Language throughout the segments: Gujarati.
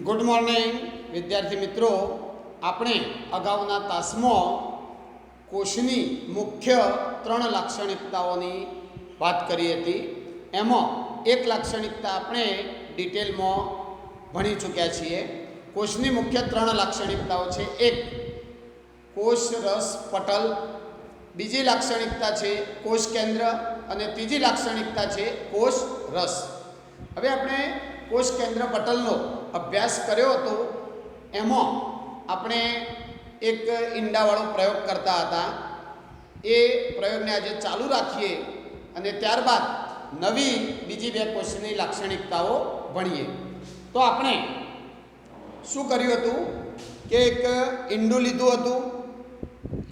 ગુડ મોર્નિંગ વિદ્યાર્થી મિત્રો, આપણે અગાઉના તાસમાં કોષની મુખ્ય 3 લાક્ષણિકતાઓની વાત કરી હતી. એમાં એક લાક્ષણિકતા આપણે ડિટેલમાં ભણી ચૂક્યા છીએ. કોષની મુખ્ય 3 લાક્ષણિકતાઓ છે. એક, કોષ રસ પટલ. બીજી લાક્ષણિકતા છે કોષ કેન્દ્ર અને ત્રીજી લાક્ષણિકતા છે કોષ રસ. હવે આપણે કોષ કેન્દ્ર પટલનો અભ્યાસ કર્યો હતો. એમાં આપણે એક ઈંડાવાળો પ્રયોગ કરતા હતા. એ પ્રયોગને આજે ચાલુ રાખીએ અને ત્યારબાદ નવી બીજી 2 કોષની લાક્ષણિકતાઓ ભણીએ. તો આપણે શું કર્યું હતું કે એક ઈંડું લીધું હતું.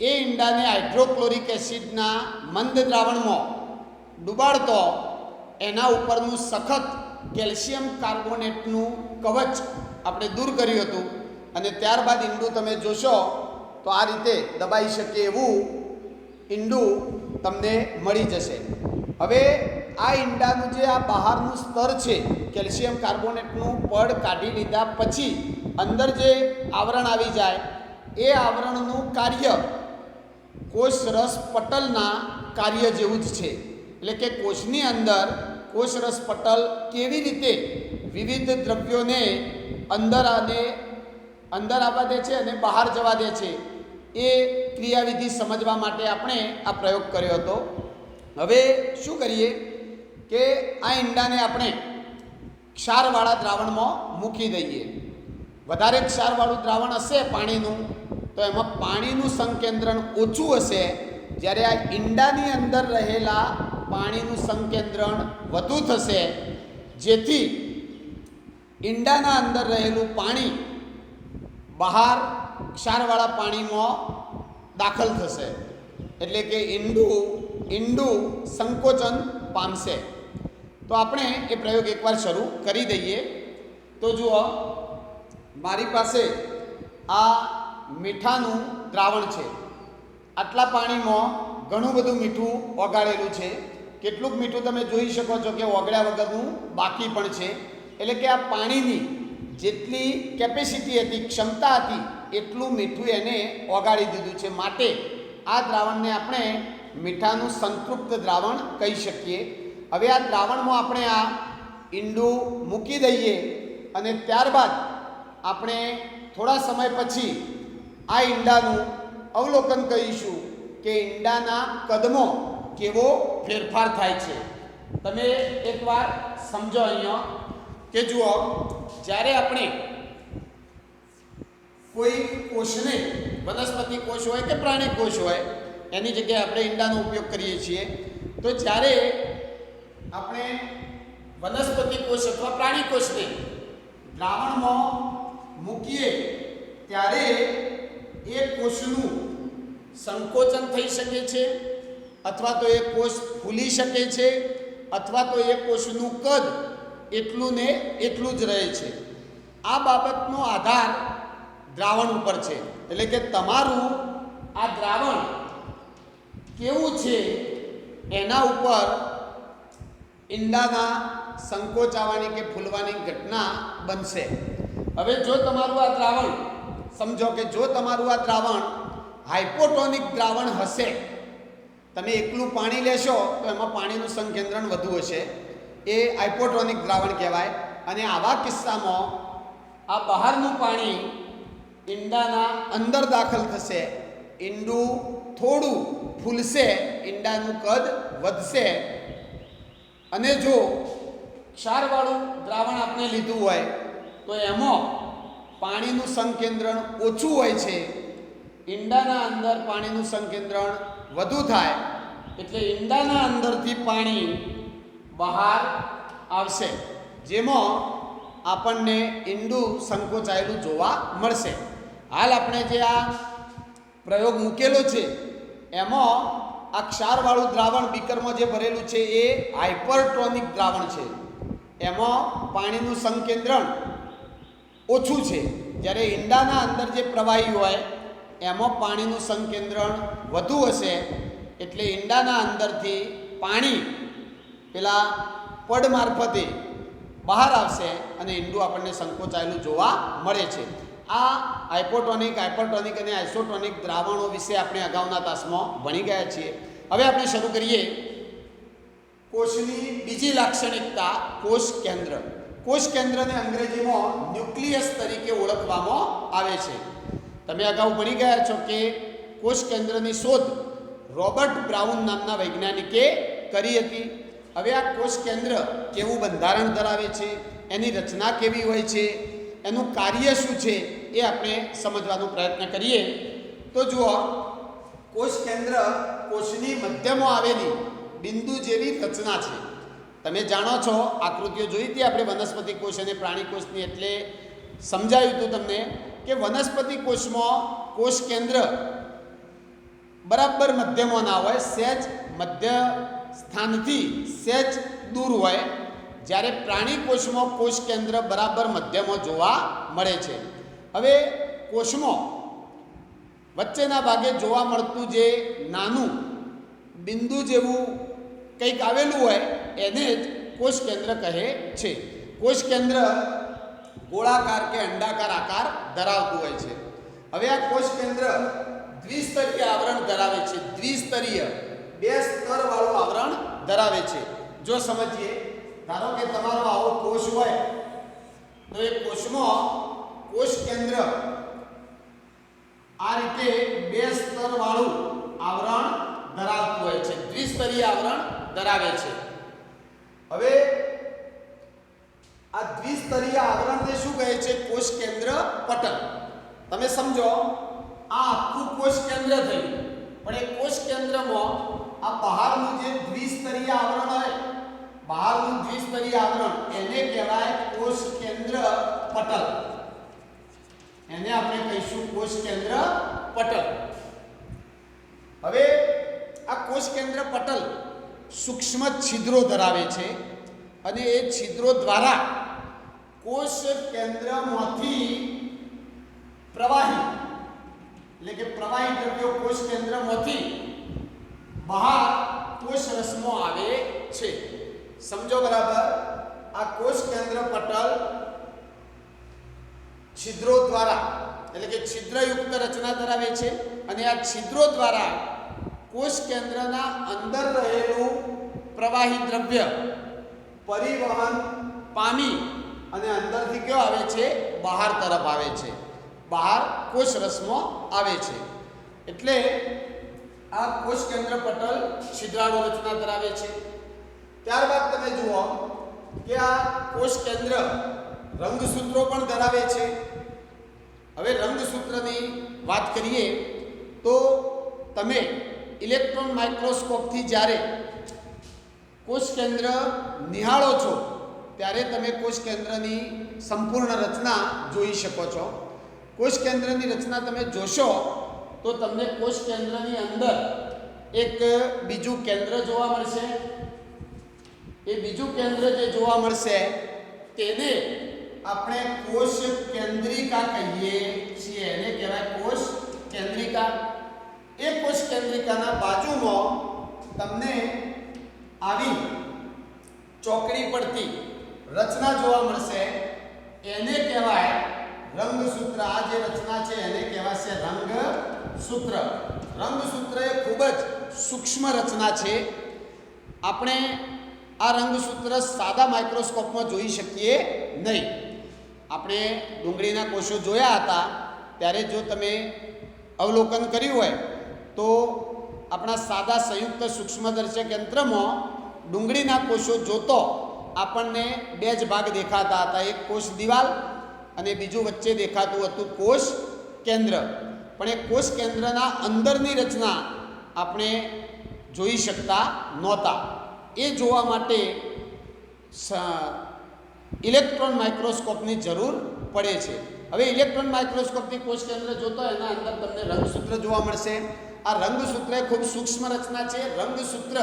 એ ઈંડાને હાઇડ્રોક્લોરિક એસિડના મંદ દ્રાવણમાં ડુબાડતો એના ઉપરનું સખત કેલ્શિયમ કાર્બોનેટનું કવચ આપણે દૂર કર્યું હતું. અને ત્યારબાદ ઈંડું તમે જોશો તો આ રીતે દબાઈ શકે એવું ઈંડું તમને મળી જશે. હવે આ ઈંડાનું જે આ બહારનું સ્તર છે, કેલ્શિયમ કાર્બોનેટનું પડ કાઢી લીધા પછી અંદર જે આવરણ આવી જાય, એ આવરણનું કાર્ય કોષ રસ પટલના કાર્ય જેવું જ છે. એટલે કે કોષની અંદર કોષ રસ પટલ કેવી રીતે વિવિધ દ્રવ્યોને અંદર આવવા દે છે અને બહાર જવા દે છે, એ ક્રિયાવિધિ સમજવા માટે આપણે આ પ્રયોગ કર્યો હતો. હવે શું કરીએ કે આ ઈંડાને આપણે ક્ષારવાળા દ્રાવણમાં મૂકી દઈએ. વધારે ક્ષારવાળું દ્રાવણ હશે પાણીનું, તો એમાં પાણીનું સંકેન્દ્રણ ઓછું હશે, જ્યારે આ ઈંડાની અંદર રહેલા પાણીનું સંકેન્દ્રણ વધુ થશે, જેથી ઈંડાના અંદર રહેલું પાણી બહાર ક્ષારવાળા પાણીમાં દાખલ થશે. એટલે કે ઈંડું સંકોચન પામશે. તો આપણે એ પ્રયોગ એકવાર શરૂ કરી દઈએ. તો જુઓ, મારી પાસે આ મીઠાનું દ્રાવણ છે. આટલા પાણીમાં ઘણું બધું મીઠું ઓગાળેલું છે. કેટલુંક મીઠું તમે જોઈ શકો છો કે ઓગળ્યા વગરનું બાકી પણ છે. એટલે કે આ પાણીની જેટલી કેપેસિટી હતી, ક્ષમતા હતી, એટલું મીઠું એને ઓગાળી દીધું છે. માટે આ દ્રાવણને આપણે મીઠાનું સંતૃપ્ત દ્રાવણ કહી શકીએ. હવે આ દ્રાવણમાં આપણે આ ઈંડું મૂકી દઈએ અને ત્યારબાદ આપણે થોડા સમય પછી આ ઈંડાનું અવલોકન કરીશું કે ઈંડાના કદમાં કેવો ફેરફાર થાય છે. તમે એકવાર સમજો અહીંયા કે જુઓ, જ્યારે આપણે કોઈ કોષને, વનસ્પતિ કોષ હોય કે પ્રાણી કોષ હોય, એની જગ્યાએ આપણે ઈંડાનો ઉપયોગ કરીએ છીએ. તો જ્યારે આપણે વનસ્પતિ કોષ અથવા પ્રાણી કોષને દ્રાવણમાં મૂકીએ ત્યારે એ કોષનું સંકોચન થઈ શકે છે, અથવા તો એ કોષ ફૂલી શકે છે, અથવા તો એ કોષનું કદ એટલું ને એટલું જ રહે છે. આ બાબતનો આધાર દ્રાવણ ઉપર છે. એટલે કે તમારું આ દ્રાવણ કેવું છે એના ઉપર ઈંડાના સંકોચાવાની કે ફૂલવાની ઘટના બનશે. હવે જો તમારું આ દ્રાવણ, સમજો કે જો તમારું આ દ્રાવણ હાઇપોટોનિક દ્રાવણ હશે, તમે એકલું પાણી લેશો તો એમાં પાણીનું સંકેન્દ્રણ વધુ હશે, એ હાઇપોટોનિક દ્રાવણ કહેવાય. અને આવા કિસ્સામાં આ બહારનું પાણી ઈંડાના અંદર દાખલ થશે, ઈંડું થોડું ફૂલશે, ઈંડાનું કદ વધશે. અને જો ક્ષારવાળું દ્રાવણ આપણે લીધું હોય તો એમાં પાણીનું સંકેન્દ્રણ ઓછું હોય છે, ઈંડાના અંદર પાણીનું સંકેન્દ્રણ વધુ થાય, એટલે ઈંડાના અંદરથી પાણી બહાર આવશે, જેમાં આપણને ઈંડું સંકોચાયેલું જોવા મળશે. હાલ આપણે જે આ પ્રયોગ મૂકેલો છે એમાં આ ક્ષારવાળું દ્રાવણ બીકરમાં જે ભરેલું છે એ હાઇપરટોનિક દ્રાવણ છે. એમાં પાણીનું સંકેન્દ્રણ ઓછું છે, જ્યારે ઈંડાના અંદર જે પ્રવાહી હોય એમાં પાણીનું સંકેન્દ્રણ વધુ હશે. એટલે ઈંડાના અંદરથી પાણી પેલા પડ મારફતે બહાર આવશે અને ઈંડું આપણને સંકોચાયેલું જોવા મળે છે. આ હાઇપોટોનિક, હાઇપરટોનિક અને આઇસોટોનિક દ્રાવણો વિશે આપણે અગાઉના તાસમાં ભણી ગયા છીએ. હવે આપણે શરૂ કરીએ કોષની બીજી લાક્ષણિકતા, કોષ કેન્દ્ર. કોષ કેન્દ્રને અંગ્રેજીમાં ન્યુક્લિયસ તરીકે ઓળખવામાં આવે છે. તમે અગાઉ ભણી ગયા છો કે કોષ કેન્દ્રની શોધ રોબર્ટ બ્રાઉન નામના વૈજ્ઞાનિકે કરી હતી. હવે આ કોષ કેન્દ્ર કેવું બંધારણ ધરાવે છે, એની રચના કેવી હોય છે, એનું કાર્ય શું છે, એ આપણે સમજવાનો પ્રયત્ન કરીએ. તો જુઓ, કોષ કેન્દ્ર કોષની મધ્યમાં આવેલી બિંદુ જેવી રચના છે. તમે જાણો છો, આકૃતિઓ જોઈ હતી આપણે વનસ્પતિ કોષ અને પ્રાણી કોષની, એટલે સમજાયું હતું તમને કે વનસ્પતિ કોષમાં કોષ કેન્દ્ર બરાબર મધ્યમાં ના હોય, સહેજ મધ્ય સ્થાનથી સહેજ દૂર હોય. જ્યારે પ્રાણી કોષમાં કોષ કેન્દ્ર બરાબર મધ્યમાં જોવા મળે છે. હવે કોષમાં વચ્ચેના ભાગે જોવા મળતું જે નાનું બિંદુ જેવું કંઈક આવેલું હોય એને જ કોષ કેન્દ્ર કહે છે. કોષ કેન્દ્ર ગોળાકાર કે અંડાકાર આકાર ધરાવતું હોય છે. હવે આ કોષ કેન્દ્ર દ્વિસ્તરીય આવરણ ધરાવે છે. દ્વિસ્તરીય, બે સ્તરવાળું આવરણ ધરાવે છે. જો સમજીએ, ધારો કે તમારો આવો કોષ હોય તો એ કોષમાં કોષ કેન્દ્ર આ રીતે બે સ્તરવાળું આવરણ ધરાવતું હોય છે, દ્વિસ્તરીય આવરણ ધરાવે છે. હવે આ દ્વિસ્તરીય આવરણને શું કહે છે? કોષ કેન્દ્ર પટલ. તમે સમજો, આ આખું કોષ કેન્દ્ર થયું, પણ એ કોષ કેન્દ્રમાં આ બહારનું જે દ્વિસ્તરીય આવરણ હોય, બહારનું દ્વિસ્તરીય આવરણ, એને કહેવાય કોષ કેન્દ્ર પટલ. એને આપણે કહીશું કોષ કેન્દ્ર પટલ. હવે આ કોષ કેન્દ્ર પટલ સૂક્ષ્મ છિદ્રો ધરાવે છે અને એ છિદ્રો દ્વારા કોષ કેન્દ્રમાંથી પ્રવાહી, એટલે કે પ્રવાહી દ્રવ્યો કોષ કેન્દ્રમાંથી બહાર કોષ રસમાં આવે છે. સમજો બરાબર? આ કોષ કેન્દ્ર પટલ છિદ્રો દ્વારા, એટલે કે છિદ્રયુક્ત રચના ધરાવે છે અને આ છિદ્રો દ્વારા કોષ કેન્દ્રના અંદર રહેલું પ્રવાહી દ્રવ્ય પરિવહન પામી અને અંદરથી કયો આવે છે? બહાર તરફ આવે છે, બહાર કોષ રસમાં આવે છે. એટલે આ કોષ કેન્દ્ર પટલ છિદ્રાળુ રચના ધરાવે છે. ત્યારબાદ તમે જુઓ કે આ કોષ કેન્દ્ર રંગસૂત્રો પણ ધરાવે છે. હવે રંગસૂત્રની વાત કરીએ તો તમે ઇલેક્ટ્રોન માઇક્રોસ્કોપથી જ્યારે કોષ કેન્દ્ર નિહાળો છો ત્યારે તમે કોષ કેન્દ્રની સંપૂર્ણ રચના જોઈ શકો છો. કોષ કેન્દ્રની રચના તમે જોશો તો તમને કોષ કેન્દ્રની અંદર એક બીજું કેન્દ્ર જોવા મળશે. એ બીજું કેન્દ્ર જે જોવા મળશે તેને આપણે કોષ કેન્દ્રિકા કહીએ છીએ. એને કહેવાય કોષ કેન્દ્રિકા. એ કોષ કેન્દ્રિકાના બાજુમાં તમને આવી ચોકડી પડતી રચના જોવા મળશે. એને કહેવાય રંગસૂત્ર. આ જે રચના છે એને કહેવાશે રંગસૂત્ર. રંગસૂત્ર એ ખૂબ જ સૂક્ષ્મ રચના છે. આપણે આ રંગસૂત્ર સાદા માઇક્રોસ્કોપમાં જોઈ શકીએ નહીં. આપણે ડુંગળીના કોષો જોયા હતા ત્યારે જો તમે અવલોકન કર્યું હોય તો આપણા સાદા સંયુક્ત સૂક્ષ્મદર્શક યંત્રમાં ડુંગળીના કોષો જોતો આપણને બે જ ભાગ દેખાતા હતા. એક કોષ દિવાલ અને બીજું વચ્ચે દેખાતું હતું કોષ કેન્દ્ર. પણ એ કોષ કેન્દ્રના અંદરની રચના આપણે જોઈ શકતા નહોતા. એ જોવા માટે ઇલેક્ટ્રોન માઇક્રોસ્કોપની જરૂર પડે છે. હવે ઇલેક્ટ્રોન માઇક્રોસ્કોપથી કોષ કેન્દ્ર જોતો એના અંદર તમને રંગસૂત્ર જોવા મળશે. આ રંગસૂત્ર એ ખૂબ સૂક્ષ્મ રચના છે. રંગસૂત્ર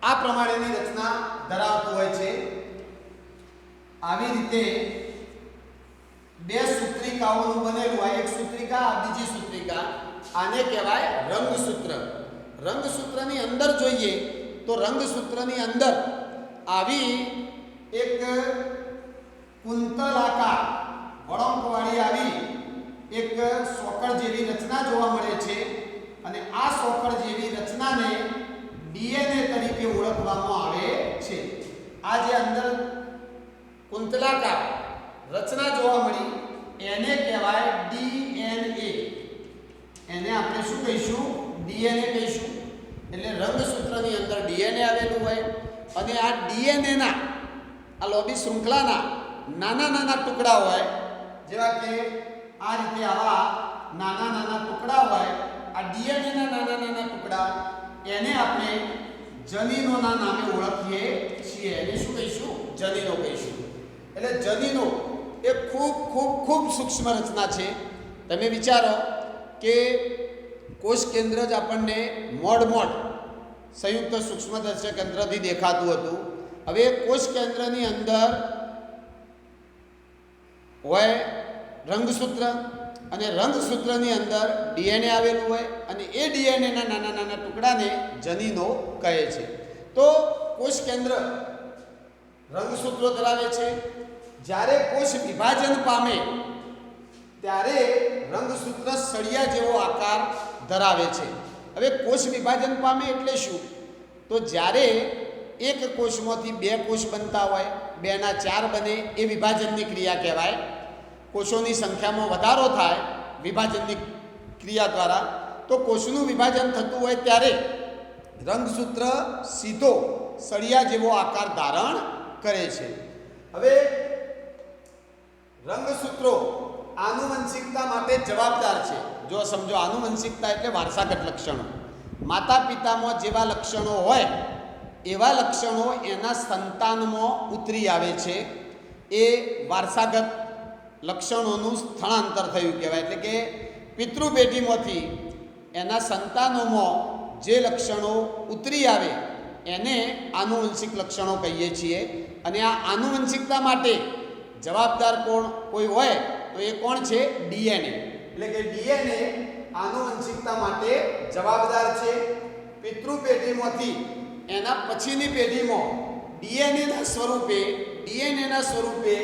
આ પ્રમાણેની રચના ધરાવતું હોય છે. આવી રીતે બે સૂત્રિકાઓનું બનેલું, આ એક સૂત્રિકા, આ બીજી સૂત્રિકા, આને કહેવાય રંગસૂત્ર. રંગસૂત્રની અંદર જોઈએ તો રંગસૂત્રની અંદર આવી એક કુંતલાકાર રચના જોવા મળી એને કહેવાય ડીએનએ. એને આપણે શું કહીશું? ડીએનએ કહીશું. એટલે રંગસૂત્રની અંદર ડીએનએ આવેલું હોય અને આ ડીએનએના આ લોબી શૃંખલાના નાના નાના ટુકડા હોય, જેવા કે આ રીતે આવા નાના નાના ટુકડા હોય. આ ડીએનએના નાના નાના ટુકડા એને આપણે જનીનોના નામે ઓળખીએ છીએ. એને શું કહીશું? જનીનો કહીશું. એટલે જનીનો એ ખૂબ ખૂબ ખૂબ સૂક્ષ્મ રચના છે. તમે વિચારો કે કોષ કેન્દ્ર જ આપણને મોડ સંયુક્ત સૂક્ષ્મદર્શક યંત્રથી દેખાતું હતું. હવે કોષ કેન્દ્રની અંદર હોય રંગસૂત્ર અને રંગસૂત્રની અંદર ડીએનએ આવેલું હોય અને એ ડીએનએના નાના નાના ટુકડાને જનીનો કહે છે. તો કોષ કેન્દ્ર રંગસૂત્રો ધરાવે છે. જ્યારે કોષ વિભાજન પામે ત્યારે રંગસૂત્ર સળિયા જેવો આકાર ધરાવે છે. હવે કોષ વિભાજન પામે એટલે શું? તો જ્યારે એક કોષમાંથી બે કોષ બનતા હોય, 2 ના 4 બને, એ વિભાજનની ક્રિયા કહેવાય. કોષોની સંખ્યામાં વધારો થાય વિભાજનની ક્રિયા દ્વારા, તો કોષનું વિભાજન થતું હોય ત્યારે રંગસૂત્ર સીધો સળિયા જેવો આકાર ધારણ કરે છે. હવે રંગસૂત્રો આનુવંશિકતા માટે જવાબદાર છે. જો સમજો, આનુવંશિકતા એટલે વારસાગત લક્ષણો. માતા પિતામાં જેવા લક્ષણો હોય એવા લક્ષણો એના સંતાનમાં ઉતરી આવે છે. એ વારસાગત લક્ષણોનું સ્થળાંતર થયું કહેવાય. એટલે કે પિતૃપેઢીમાંથી એના સંતાનોમાં જે લક્ષણો ઉતરી આવે એને આનુવંશિક લક્ષણો કહીએ છીએ. અને આ આનુવંશિકતા માટે જવાબદાર કોઈ હોય તો એ કોણ છે? ડીએનએ. એટલે કે ડીએનએ આનુવંશિકતા માટે જવાબદાર છે. પિતૃપેઢીમાંથી એના પછીની પેઢીમાં ડીએનએના સ્વરૂપે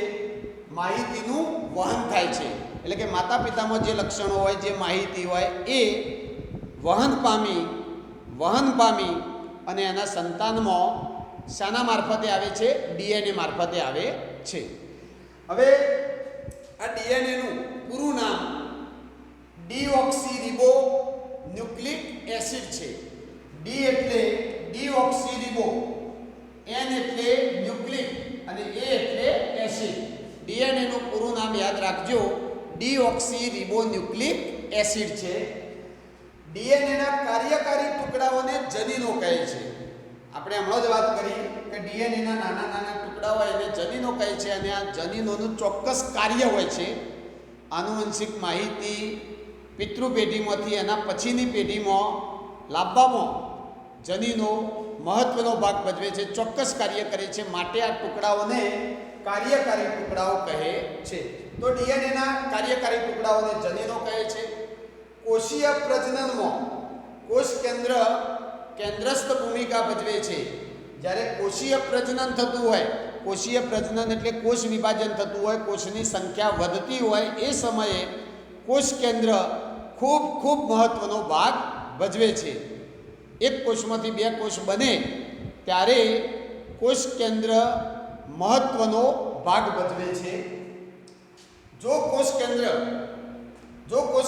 માહિતીનું વહન થાય છે. એટલે કે માતા પિતામાં જે લક્ષણો હોય, જે માહિતી હોય એ વહન પામી અને એના સંતાનમાં શાના મારફતે આવે છે? ડીએનએ મારફતે આવે છે. હવે આ ડીએનએનું પૂરું નામ ડીઓક્સીરીબોન્યુક્લિક એસિડ છે. ડી એટલે ડીઓક્સીરીબો, એન એટલે ન્યુક્લિક અને એ એટલે એસિડ. ડીએનએનું પૂરું નામ યાદ રાખજો, ડીઓક્સીરીબોન્યુક્લિક એસિડ છે. ડીએનએના કાર્યકારી ટુકડાઓને જનીનો કહે છે. આપણે હમણાં જ વાત કરી કે ડીએનએના નાના નાના ટુકડા હોય એને જનીનો કહે છે. અને આ જનીનોનું ચોક્કસ કાર્ય હોય છે. આનુવંશિક માહિતી પિતૃપેઢીમાંથી એના પછીની પેઢીમાં લાવવામાં જનીનો મહત્વનો ભાગ ભજવે છે, ચોક્કસ કાર્ય કરે છે. માટે આ ટુકડાઓને કાર્યકારી ટુકડાઓ કહે છે. તો ડીએનએના કાર્યકારી ટુકડાઓને જનીનો કહે છે. કોષીય પ્રજનનમાં કોષ કેન્દ્રસ્થ ભૂમિકા ભજવે છે. જ્યારે કોષીય પ્રજનન થતું હોય, કોષીય પ્રજનન એટલે કોષ વિભાજન થતું હોય, કોષની સંખ્યા વધતી હોય, એ સમયે કોષ કેન્દ્ર ખૂબ ખૂબ મહત્વનો ભાગ ભજવે છે. એક કોષમાંથી 2 કોષ બને ત્યારે કોષ કેન્દ્ર મહત્વનો ભાગ ભજવે છે. જો કોષ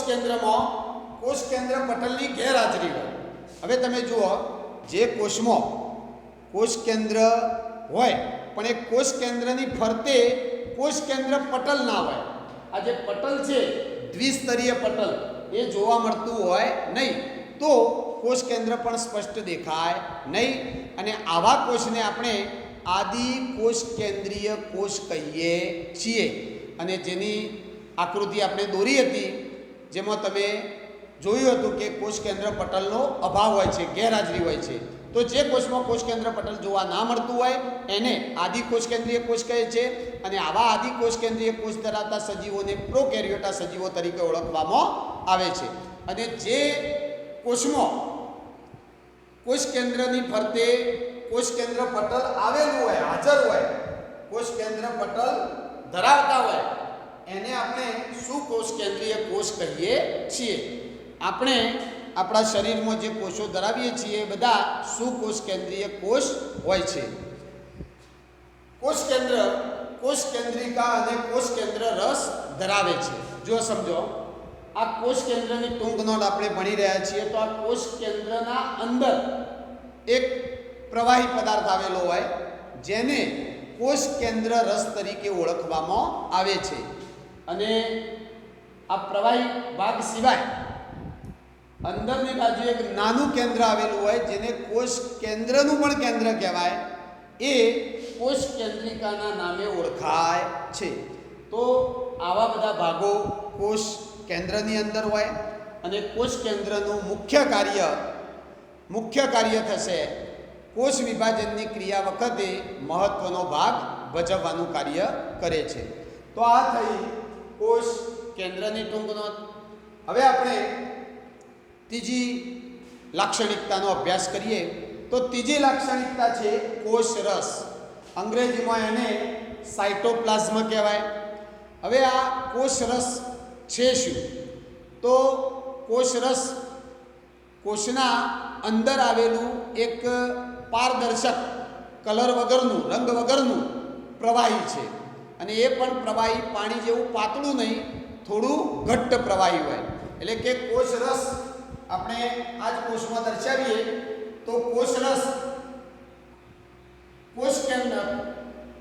કેન્દ્રમાં કોષ કેન્દ્ર પટલની ગેરહાજરી હોય. હવે તમે જુઓ, જે કોષમાં કોષ કેન્દ્ર હોય પણ એ કોષ કેન્દ્રની ફરતે કોષ કેન્દ્ર પટલ ના હોય. આ જે પટલ છે દ્વિસ્તરીય પટલ એ જોવા મળતું હોય નહીં, તો કોષ કેન્દ્ર પણ સ્પષ્ટ દેખાય નહીં. અને આવા કોષને આપણે આદિ કોષ કેન્દ્રીય કોષ કહીએ છીએ. અને જેની આકૃતિ આપણે દોરી હતી, જેમાં તમે જોયું હતું કે કોષ કેન્દ્ર પટલનો અભાવ હોય છે, ગેરહાજરી હોય છે. તો જે કોષમાં કોષ કેન્દ્ર પટલ જોવા ના મળતું હોય એને આદિ કોષ કેન્દ્રીય કોષ કહે છે. અને આવા આદિ કોષ કેન્દ્રીય કોષ ધરાવતા સજીવોને પ્રોકેરિયોટા સજીવો તરીકે ઓળખવામાં આવે છે. અને જે કોષમાં કોષ કેન્દ્રની ફરતે કોષ કેન્દ્ર પટલ આવેલું હોય, હાજર હોય, કોષ કેન્દ્ર પટલ ધરાવતા હોય એને આપણે સુકોષ કેન્દ્રીય કોષ કહીએ છીએ. આપણે આપણા શરીરમાં જે કોષો ધરાવીએ છીએ એ બધા સુકોષ કેન્દ્રીય કોષ હોય છે. કોષ કેન્દ્રિકા અને કોષ કેન્દ્ર રસ ધરાવે છે. જો સમજો, આ કોષ કેન્દ્રની ટૂંક નોંધ આપણે ભણી રહ્યા છીએ. તો આ કોષ કેન્દ્રના અંદર એક પ્રવાહી પદાર્થ આવેલો હોય જેને કોષ કેન્દ્ર રસ તરીકે ઓળખવામાં આવે છે. અને આ પ્રવાહી ભાગ સિવાય અંદરની બાજુ એક નાનું કેન્દ્ર આવેલું હોય જેને કોષ કેન્દ્રનું પણ કેન્દ્ર કહેવાય. એ કોષ કેન્દ્રિકાના નામે ઓળખાય છે. તો આવા બધા ભાગો કોષ કેન્દ્રની અંદર હોય અને કોષ કેન્દ્રનું મુખ્ય કાર્ય થશે કોષ વિભાજનની ક્રિયા વખતે મહત્વનો ભાગ ભજવવાનું કાર્ય કરે છે. તો આ થઈ કોષ કેન્દ્રની ટૂંક નોંધ. હવે આપણે ત્રીજી લાક્ષણિકતાનો અભ્યાસ કરીએ. તો ત્રીજી લાક્ષણિકતા છે કોષ રસ. અંગ્રેજીમાં એને સાયટોપ્લાઝમ કહેવાય. હવે આ કોષ રસ છે શું? તો કોષ રસ કોષના અંદર આવેલું એક પારદર્શક કલર વગરનું, રંગ વગરનું પ્રવાહી છે. અને એ પણ પ્રવાહી પાણી જેવું પાતળું નહીં, થોડું ઘટ્ટ પ્રવાહી હોય. એટલે કે કોષ રસ આપણે આ જ કોષમાં દર્શાવીએ તો કોષ રસ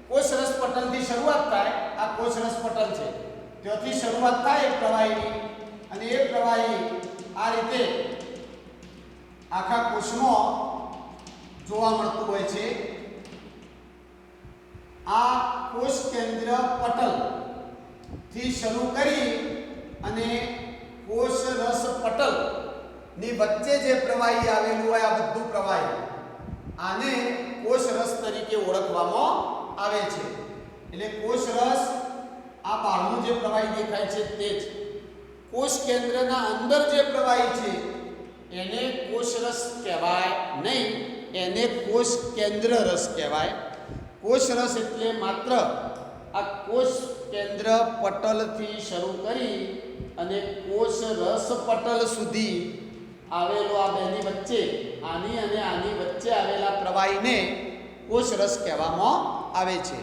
કોષ રસ પટલથી શરૂઆત થાય. આ કોષ રસ પટલ છે, ત્યાંથી શરૂઆત થાય એક પ્રવાહીની અને એ પ્રવાહી આ રીતે આખા કોષમાં જોવા મળતું હોય છે. આ કોષ કેન્દ્ર પટલ થી શરૂ કરી અને કોષ રસ પટલ ની વચ્ચે જે પ્રવાહી આવેલું હોય, આ બધું પ્રવાહી આને કોષ રસ તરીકે ઓળખવામાં આવે છે. એટલે કોષ રસ આ બહારનું જે પ્રવાહી દેખાય છે તે જ. કોષ કેન્દ્રના અંદર જે પ્રવાહી છે એને કોષ રસ કહેવાય નહીં, એને કોષ કેન્દ્ર રસ કહેવાય. કોષ રસ એટલે માત્ર આ કોષ કેન્દ્ર પટલથી શરૂ કરી અને કોષ રસ પટલ સુધી આવેલો આ બેની વચ્ચે, આની અને આની વચ્ચે આવેલા પ્રવાહીને કોષ રસ કહેવામાં આવે છે.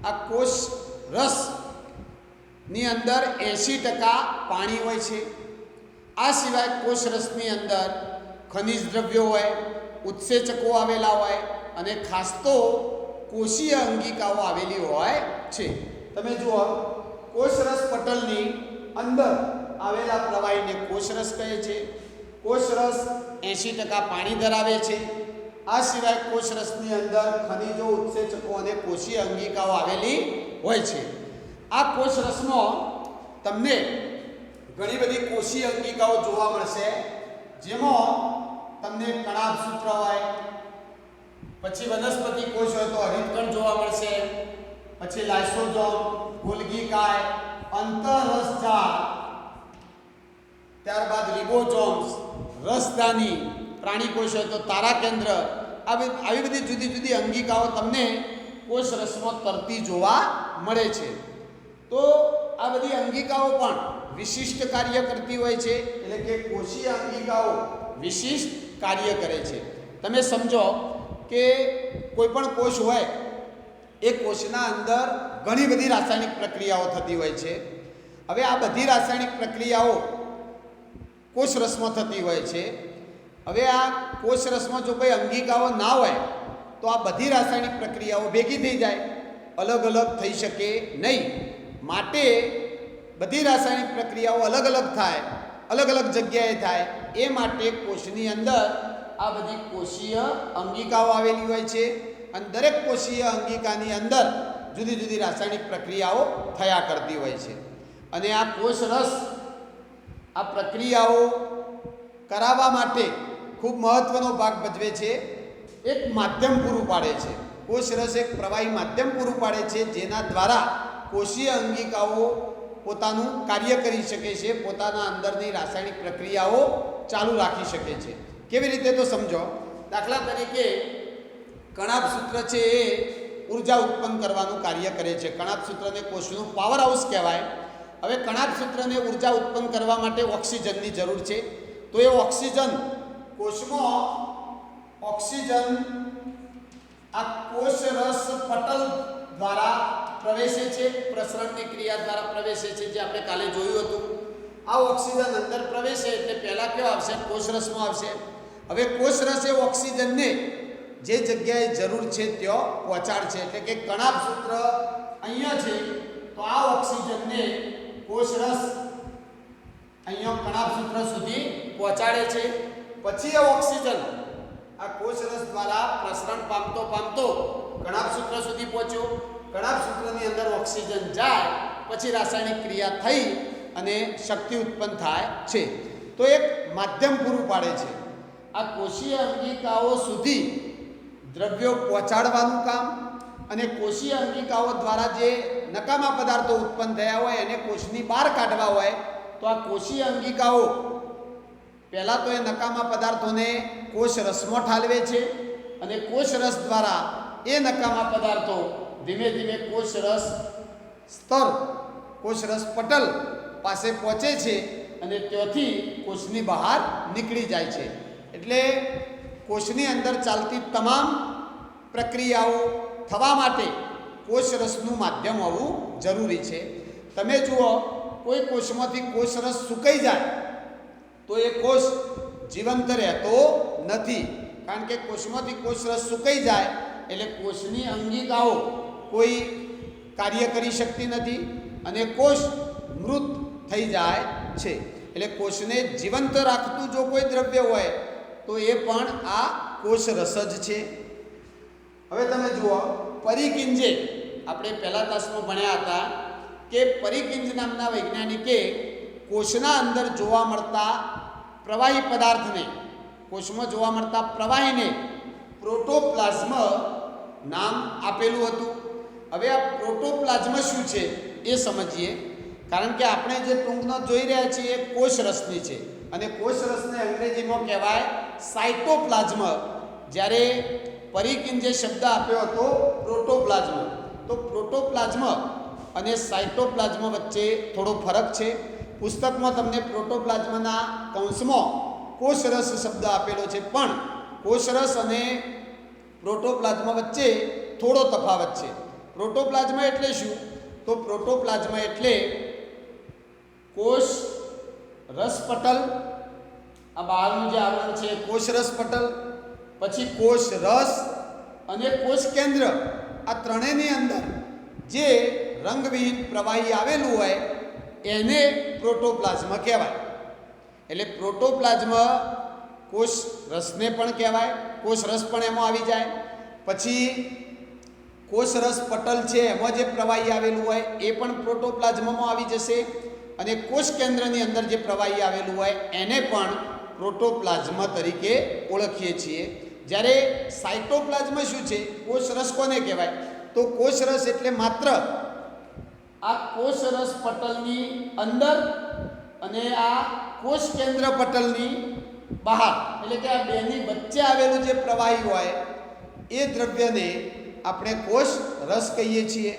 આ કોષ રસ ની અંદર 80% પાણી હોય છે. આ સિવાય કોષ રસની અંદર ખનિજ દ્રવ્યો હોય, ઉત્સેચકો આવેલા હોય અને ખાસ તો કોષીય અંગિકાઓ આવેલી હોય છે. તમે જુઓ, કોષ રસ પટલની અંદર આવેલા પ્રવાહીને કોષ રસ કહે છે. કોષ રસ 80% પાણી ધરાવે છે. આ સિવાય કોષ રસની અંદર ખનિજો, ઉત્સેચકો અને કોષીય અંગિકાઓ આવેલી હોય છે. આ કોષ રસમાં તમને ઘણી બધી કોષીય અંગિકાઓ જોવા મળશે, જેમાં તમને કણાભસૂત્ર હોય, પછી વનસ્પતિ કોષ હોય તો હરિતકણ જોવા મળશે, પછી લાઇસોઝોમ, ગોલ્ગી કાય, અંતરરસજાળ, ત્યારબાદ રિબોઝોમ્સ, રસદાની, પ્રાણી કોષ હોય તો તારા કેન્દ્ર. આવી બધી જુદી જુદી અંગિકાઓ તમને કોષ રસમાં તરતી જોવા મળે છે. તો આ બધી અંગિકાઓ પણ વિશિષ્ટ કાર્ય કરતી હોય છે. એટલે કે કોષીય અંગિકાઓ વિશિષ્ટ કાર્ય કરે છે. તમે સમજો કે કોઈ પણ કોષ હોય, એ કોષના અંદર ઘણી બધી રાસાયણિક પ્રક્રિયાઓ થતી હોય છે. હવે આ બધી રાસાયણિક પ્રક્રિયાઓ કોષ રસમાં થતી હોય છે. હવે આ કોષ રસમાં જો કોઈ અંગિકાઓ ના હોય તો આ બધી રાસાયણિક પ્રક્રિયાઓ ભેગી થઈ જાય, અલગ અલગ થઈ શકે નહીં. માટે બધી રાસાયણિક પ્રક્રિયાઓ અલગ અલગ થાય, અલગ અલગ જગ્યાએ થાય. એ માટે કોષની અંદર આ બધી કોષીય અંગિકાઓ આવેલી હોય છે અને દરેક કોષીય અંગિકાની અંદર જુદી જુદી રાસાયણિક પ્રક્રિયાઓ થયા કરતી હોય છે. અને આ કોષ રસ આ પ્રક્રિયાઓ કરાવવા માટે ખૂબ મહત્વનો ભાગ ભજવે છે. એક માધ્યમ પૂરું પાડે છે. કોષ રસ એક પ્રવાહી માધ્યમ પૂરું પાડે છે, જેના દ્વારા કોષીય અંગિકાઓ પોતાનું કાર્ય કરી શકે છે, પોતાના અંદરની રાસાયણિક પ્રક્રિયાઓ ચાલુ રાખી શકે છે. કેવી રીતે? તો સમજો, દાખલા તરીકે કણાભસૂત્ર છે એ ઉર્જા ઉત્પન્ન કરવાનું કાર્ય કરે છે. કણાભસૂત્રને કોષનું પાવર હાઉસ કહેવાય. હવે કણાભસૂત્રને ઉર્જા ઉત્પન્ન કરવા માટે ઓક્સિજનની જરૂર છે. તો એ ઓક્સિજન કોષમાં ઓક્સિજન આ કોષ રસ પટલ દ્વારા પ્રવેશે છે, પ્રસરણની ક્રિયા દ્વારા પ્રવેશે છે, જે આપણે કાલે જોયું હતું. આ ઓક્સિજન અંદર પ્રવેશે એટલે પહેલાં કયો આવશે? કોષરસમાં આવશે. હવે કોષરસ એ ઓક્સિજનને જે જગ્યાએ જરૂર છે ત્યાં પહોંચાડશે. એટલે કે કણાભ સૂત્ર અહીંયા છે તો આ ઓક્સિજનને કોષરસ અહીંયા કણાભ સૂત્ર સુધી પહોંચાડે છે. પછી એ ઓક્સિજન આ કોષરસ દ્વારા પ્રસરણ પામતો કણાભ સૂત્ર સુધી પહોંચ્યો. કણાભ સૂત્રની અંદર ઓક્સિજન જાય પછી રાસાયણિક ક્રિયા થઈ અને શક્તિ ઉત્પન્ન થાય છે. તો એક માધ્યમ પૂરું પાડે છે. આ કોષીય અંગિકાઓ સુધી દ્રવ્યો પહોંચાડવાનું કામ અને કોષીય અંગિકાઓ દ્વારા જે નકામા પદાર્થો ઉત્પન્ન થયા હોય એને કોષની બહાર કાઢવા હોય તો આ કોષીય અંગિકાઓ પહેલાં તો એ નકામા પદાર્થોને કોષ રસમાં ઠાલવે છે અને કોષ રસ દ્વારા એ નકામા પદાર્થો ધીમે ધીમે કોષ રસ સ્તર કોષ રસ પટલ પાસે પહોંચે છે અને ત્યાંથી કોષની બહાર નીકળી જાય છે. એટલે કોષની અંદર ચાલતી તમામ પ્રક્રિયાઓ થવા માટે કોષ રસનું માધ્યમ હોવું જરૂરી છે. તમે જુઓ કોઈ કોષમાંથી કોષ રસ સુકાઈ જાય તો એ કોષ જીવંત રહેતો નથી, કારણ કે કોષમાંથી કોષ રસ સુકાઈ જાય એટલે કોષની અંગિકાઓ કોઈ કાર્ય કરી શકતી નથી અને કોષ મૃત થઈ જાય છે. એટલે કોષને જીવંત રાખતું જો કોઈ દ્રવ્ય હોય તો એ પણ આ કોષ રસ જ છે. હવે તમે જુઓ પરિકિંજે આપણે પહેલા ક્લાસમાં ભણ્યા હતા કે પરિકિંજ નામના વૈજ્ઞાનિકે કોષના અંદર જોવા મળતા પ્રવાહી પદાર્થને કોષમાં જોવા મળતા પ્રવાહીને પ્રોટોપ્લાઝમ નામ આપેલું હતું. હવે આ પ્રોટોપ્લાઝમ શું છે એ સમજીએ, કારણ કે આપણે જે ટૂંકનો જોઈ રહ્યા છીએ એ કોષરસની છે અને કોષરસને અંગ્રેજીમાં કહેવાય સાયટોપ્લાઝમ. જ્યારે પરિકિંજે શબ્દ આપ્યો હતો પ્રોટોપ્લાઝમ, તો પ્રોટોપ્લાઝમ અને સાયટોપ્લાઝમ વચ્ચે થોડો ફરક છે. પુસ્તકમાં તમને પ્રોટોપ્લાઝમના કૌંસમાં કોષરસ શબ્દ આપેલો છે, પણ કોષરસ અને પ્રોટોપ્લાઝમ વચ્ચે થોડો તફાવત છે. પ્રોટોપ્લાઝમ એટલે શું? તો પ્રોટોપ્લાઝમ એટલે કોષ રસપટલ, આ બહારનું જે આવરણ છે કોષ રસપટલ, પછી કોષ રસ અને કોષ કેન્દ્ર, આ ત્રણેયની અંદર જે રંગવિહીન પ્રવાહી આવેલું હોય એને પ્રોટોપ્લાઝમ કહેવાય. એટલે પ્રોટોપ્લાઝમ કોષ રસને પણ કહેવાય, કોષ રસ પણ એમાં આવી જાય. પછી કોષ રસ પટલ છે એમાં જે પ્રવાહી આવેલું હોય એ પણ પ્રોટોપ્લાઝમમાં આવી જશે અને કોષ કેન્દ્રની અંદર જે પ્રવાહી આવેલું હોય એને પણ પ્રોટોપ્લાઝમ તરીકે ઓળખીએ છીએ. જ્યારે સાયટોપ્લાઝમ શું છે? કોષ રસ કોને કહેવાય? તો કોષ રસ એટલે માત્ર આ કોષ રસ પટલની અંદર અને આ કોષ કેન્દ્ર પટલની બહાર, એટલે કે આ બેની વચ્ચે આવેલું જે પ્રવાહી હોય એ દ્રવ્યને આપણે કોષ રસ કહીએ છીએ.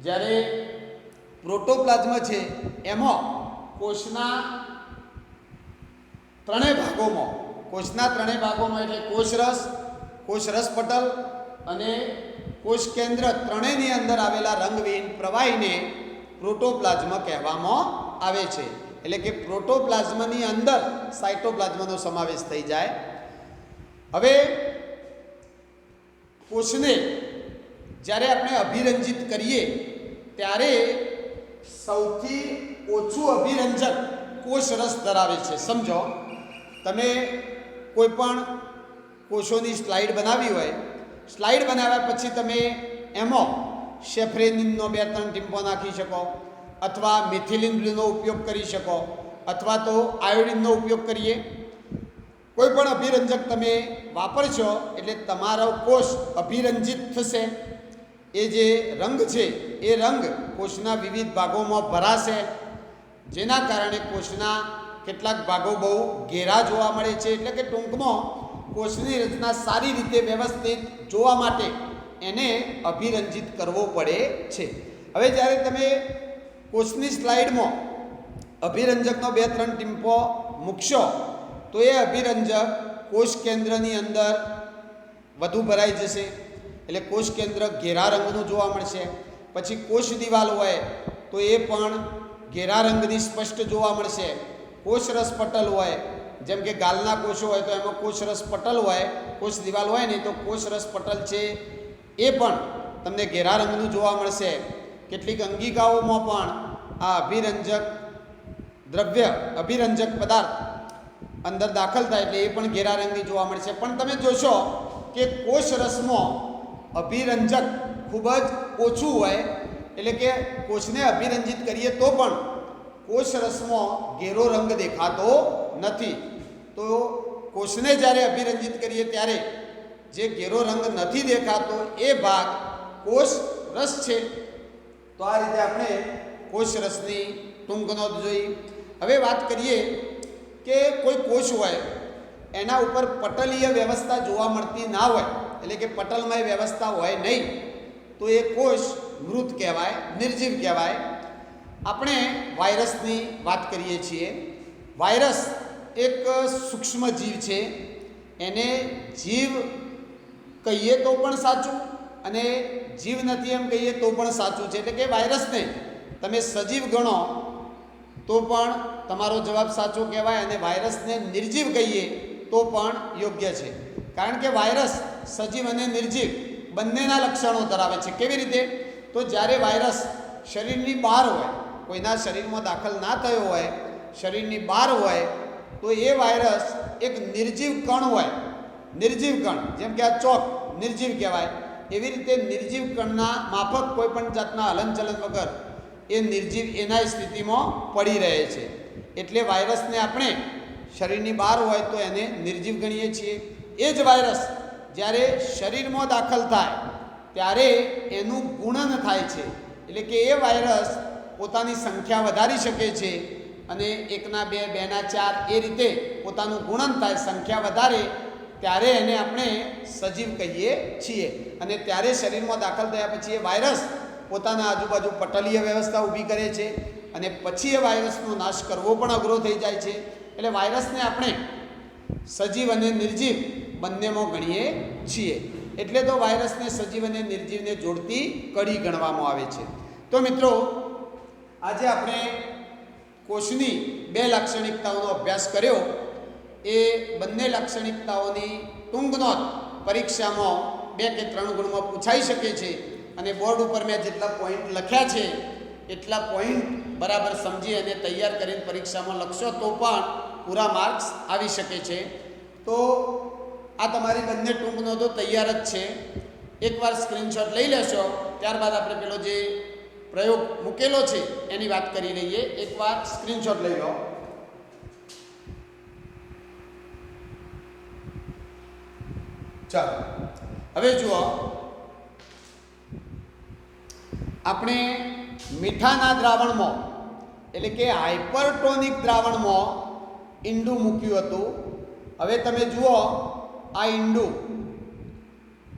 જ્યારે પ્રોટોપ્લાઝમ છે એમાં કોષના ત્રણેય ભાગોમાં એટલે કોષ રસ પટલ અને કોષ કેન્દ્ર ત્રણેયની અંદર આવેલા રંગવિહીન પ્રવાહીને પ્રોટોપ્લાઝમ કહેવામાં આવે છે. એટલે કે પ્રોટોપ્લાઝમની અંદર સાયટોપ્લાઝમનો સમાવેશ થઈ જાય. હવે કોષને જ્યારે આપણે અભિરંજિત કરીએ ત્યારે સૌથી ઓછું અભિરંજક કોષ રસ ધરાવે છે. સમજો, તમે કોઈ પણ કોષોની સ્લાઇડ બનાવી હોય, સ્લાઇડ બનાવ્યા પછી તમે એમાં સેફ્રેનિનનો 2-3 ટીમ્પો નાખી શકો, અથવા મિથિલિન બ્લુનો ઉપયોગ કરી શકો, અથવા તો આયોડિનનો ઉપયોગ કરીએ. કોઈ પણ અભિરંજક તમે વાપરશો એટલે તમારો કોષ અભિરંજિત થશે. એ જે રંગ છે એ રંગ કોષના વિવિધ ભાગોમાં ભરાશે, જેના કારણે કોષના કેટલાક ભાગો બહુ ઘેરા જોવા મળે છે. એટલે કે ટૂંકમાં કોષની રચના સારી રીતે વ્યવસ્થિત જોવા માટે એને અભિરંજિત કરવો પડે છે. હવે જ્યારે તમે કોષની સ્લાઇડમાં અભિરંજકનો 2-3 ટીમ્પો મૂકશો તો એ અભિરંજક કોષ કેન્દ્રની અંદર વધુ ભરાઈ જશે. એટલે કોષ કેન્દ્ર ઘેરા રંગનું જોવા મળશે પછી કોષ દિવાલ હોય તો એ પણ ઘેરા રંગની સ્પષ્ટ જોવા મળશે. કોષરસ પટલ હોય, જેમ કે ગાલના કોષો હોય તો એમાં કોષરસ પટલ હોય, કોષ દિવાલ હોય ને તો કોષરસ પટલ છે એ પણ તમને ઘેરા રંગનું જોવા મળશે. કેટલીક અંગિકાઓમાં પણ આ અભિરંજક દ્રવ્ય, અભિરંજક પદાર્થ અંદર દાખલ થાય એટલે એ પણ ઘેરા રંગની જોવા મળશે. પણ તમે જોશો કે કોષરસમાં અભિરંજક ખૂબ જ ઓછું હોય, એટલે કે કોષને અભિરંજિત કરીએ તો પણ કોષરસમાં ઘેરો રંગ દેખાતો નથી. તો કોષને જ્યારે અભિરંજિત કરીએ ત્યારે જે ઘેરો રંગ નથી દેખાતો એ ભાગ કોષ રસ છે. તો આ રીતે આપણે કોષ રસની ટૂંક નોંધ જોઈ. હવે વાત કરીએ કે કોઈ કોષ હોય એના ઉપર પટલીય વ્યવસ્થા જોવા મળતી ના હોય, એટલે કે પટલમય વ્યવસ્થા હોય નહીં, તો એ કોષ મૃત કહેવાય, નિર્જીવ કહેવાય. આપણે વાયરસની વાત કરીએ છીએ. વાયરસ એક સૂક્ષ્મ જીવ છે. એને જીવ કહીએ તો પણ સાચું અને જીવ નથી એમ કહીએ તો પણ સાચું છે. એટલે કે વાયરસને તમે સજીવ ગણો તો પણ તમારો જવાબ સાચો કહેવાય અને વાયરસને નિર્જીવ કહીએ તો પણ યોગ્ય છે. કારણ કે વાયરસ સજીવ અને નિર્જીવ બંનેના લક્ષણો ધરાવે છે. કેવી રીતે? તો જ્યારે વાયરસ શરીરની બહાર હોય, કોઈના શરીરમાં દાખલ ના થયો હોય, શરીરની બહાર હોય, તો એ વાયરસ એક નિર્જીવ કણ હોય. નિર્જીવ કણ, જેમ કે આ ચોક નિર્જીવ કહેવાય, એવી રીતે નિર્જીવ કણના માફક કોઈ પણ જાતના હલનચલન વગર એ નિર્જીવ એના સ્થિતિમાં પડી રહે છે. એટલે વાયરસને આપણે શરીરની બહાર હોય તો એને નિર્જીવ ગણીએ છીએ. એ જ વાયરસ જ્યારે શરીરમાં દાખલ થાય ત્યારે એનું ગુણન થાય છે. એટલે કે એ વાયરસ પોતાની સંખ્યા વધારી શકે છે અને 1 ના 2, 2 ના 4 એ રીતે પોતાનું ગુણન થાય, સંખ્યા વધારે, ત્યારે એને આપણે સજીવ કહીએ છીએ. અને ત્યારે શરીરમાં દાખલ થયા પછી એ વાયરસ પોતાના આજુબાજુ પટલીય વ્યવસ્થા ઊભી કરે છે અને પછી એ વાયરસનો નાશ કરવો પણ અઘરો થઈ જાય છે. એટલે વાયરસને આપણે સજીવ અને નિર્જીવ બંનેમાં ગણીએ છીએ. એટલે તો વાયરસને સજીવ અને નિર્જીવને જોડતી કડી ગણવામાં આવે છે. તો મિત્રો, આજે આપણે કોષની 2 લાક્ષણિકતાઓનો અભ્યાસ કર્યો. એ બંને લાક્ષણિકતાઓની ટૂંક નોંધ પરીક્ષામાં 2 કે 3 ગુણમાં પૂછાઈ શકે છે અને બોર્ડ ઉપર મેં જેટલા પોઈન્ટ લખ્યા છે એટલા પોઈન્ટ બરાબર સમજી અને તૈયાર કરીને પરીક્ષામાં લખશો તો પણ પૂરા માર્ક્સ આવી શકે છે. તો આ તમારી બંને ટૂંક નોંધો તૈયાર જ છે. એકવાર સ્ક્રીનશોટ લઈ લેશો, ત્યારબાદ આપણે પેલો જે પ્રયોગ મૂકેલો છે એની વાત કરી લઈએ. એકવાર સ્ક્રીનશોટ લઈ લો. ચાલો, હવે જુઓ, આપણે મીઠાના દ્રાવણમાં, એટલે કે હાઇપરટોનિક દ્રાવણમાં ઈંડું મૂક્યું હતું. હવે તમે જુઓ, આ ઈંડું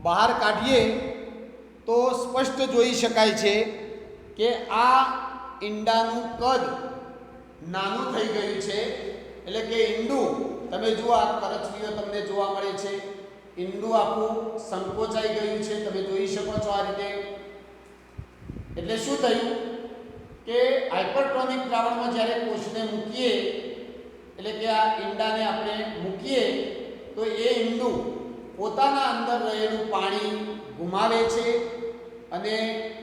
બહાર કાઢીએ તો સ્પષ્ટ જોઈ શકાય છે કે આ ઈંડાનું કદ નાનું થઈ ગયું છે. એટલે કે ઈંડું, તમે જુઓ, આ કરચલીઓ તમને જોવા મળે છે. ઈંડું આખું સંકોચાઈ ગયું છે, તમે જોઈ શકો છો આ રીતે. એટલે શું થયું કે હાઇપરટોનિક દ્રાવણમાં જ્યારે કોષને મૂકીએ, એટલે કે આ ઈંડાને આપણે મૂકીએ તો એ ઈંડું પોતાના અંદર રહેલું પાણી ગુમાવે છે અને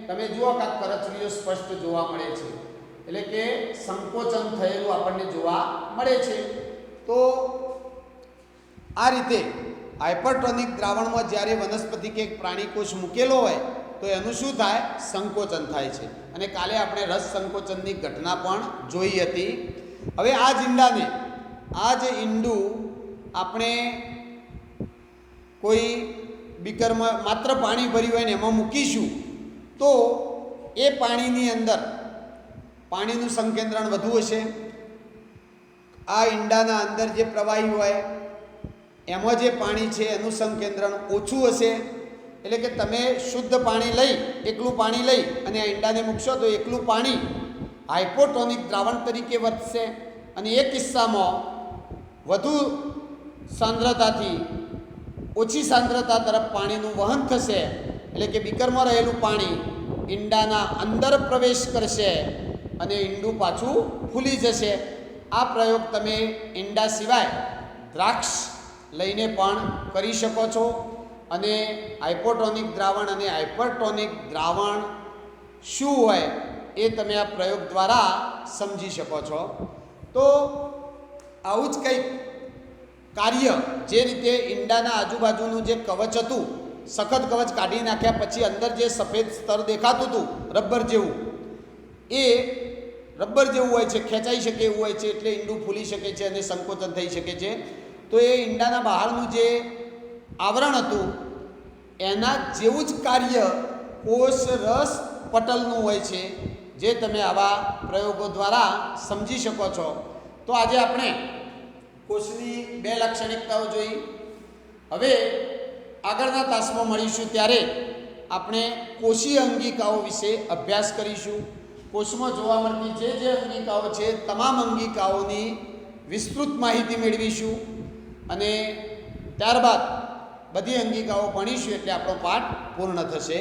તમે જુઓ કે આ કરચલીઓ સ્પષ્ટ જોવા મળે છે. એટલે કે સંકોચન થયેલું આપણને જોવા મળે છે. તો આ રીતે હાઇપરટોનિક દ્રાવણમાં જ્યારે વનસ્પતિ કે પ્રાણી કોષ મૂકેલો હોય તો એનું શું થાય? સંકોચન થાય છે. અને કાલે આપણે રસ સંકોચનની ઘટના પણ જોઈ હતી. હવે આ જ ઈંડાને, આ જ ઈંડું આપણે કોઈ બીકરમાં માત્ર પાણી ભર્યું હોય ને એમાં મૂકીશું તો એ પાણીની અંદર પાણીનું સંકેન્દ્રણ વધુ હશે. આ ઈંડાના અંદર જે પ્રવાહી હોય એમાં જે પાણી છે એનું સંકેન્દ્રણ ઓછું હશે. એટલે કે તમે શુદ્ધ પાણી લઈ, એકલું પાણી લઈ અને આ ઈંડાને મૂકશો તો એકલું પાણી હાઇપોટોનિક દ્રાવણ તરીકે વર્તશે અને એ કિસ્સામાં વધુ સાંદ્રતાથી ઓછી સાંદ્રતા તરફ પાણીનું વહન થશે. એટલે કે બીકરમાં રહેલું પાણી ઈંડાના અંદર પ્રવેશ કરશે અને ઈંડું પાછું ફૂલી જશે. આ પ્રયોગ તમે ઈંડા સિવાય દ્રાક્ષ લઈને પણ કરી શકો છો. અને હાઇપોટોનિક દ્રાવણ અને હાઇપરટોનિક દ્રાવણ શું હોય એ તમે આ પ્રયોગ દ્વારા સમજી શકો છો. તો આવું જ કંઈક કાર્ય, જે રીતે ઈંડાના આજુબાજુનું જે કવચ હતું, સખત કવચ કાઢી નાખ્યા પછી અંદર જે સફેદ સ્તર દેખાતું હતું રબર જેવું, એ રબર જેવું હોય છે, ખેંચાઈ શકે એવું હોય છે, એટલે ઈંડું ફૂલી શકે છે અને સંકોચન થઈ શકે છે. તો એ ઈંડાના બહારનું જે આવરણ હતું એના જેવું જ કાર્ય કોષ રસ પટલનું હોય છે, જે તમે આવા પ્રયોગો દ્વારા સમજી શકો છો. તો આજે આપણે કોષની 2 લાક્ષણિકતાઓ જોઈ. હવે આગળના તાસમાં મળીશું ત્યારે આપણે કોષીય અંગિકાઓ વિશે અભ્યાસ કરીશું. કોષમાં જોવા મળતી જે અંગિકાઓ છે તમામ અંગિકાઓની વિસ્તૃત માહિતી મેળવીશું અને ત્યારબાદ બધી અંગિકાઓ ભણીશું એટલે આપણો પાઠ પૂર્ણ થશે.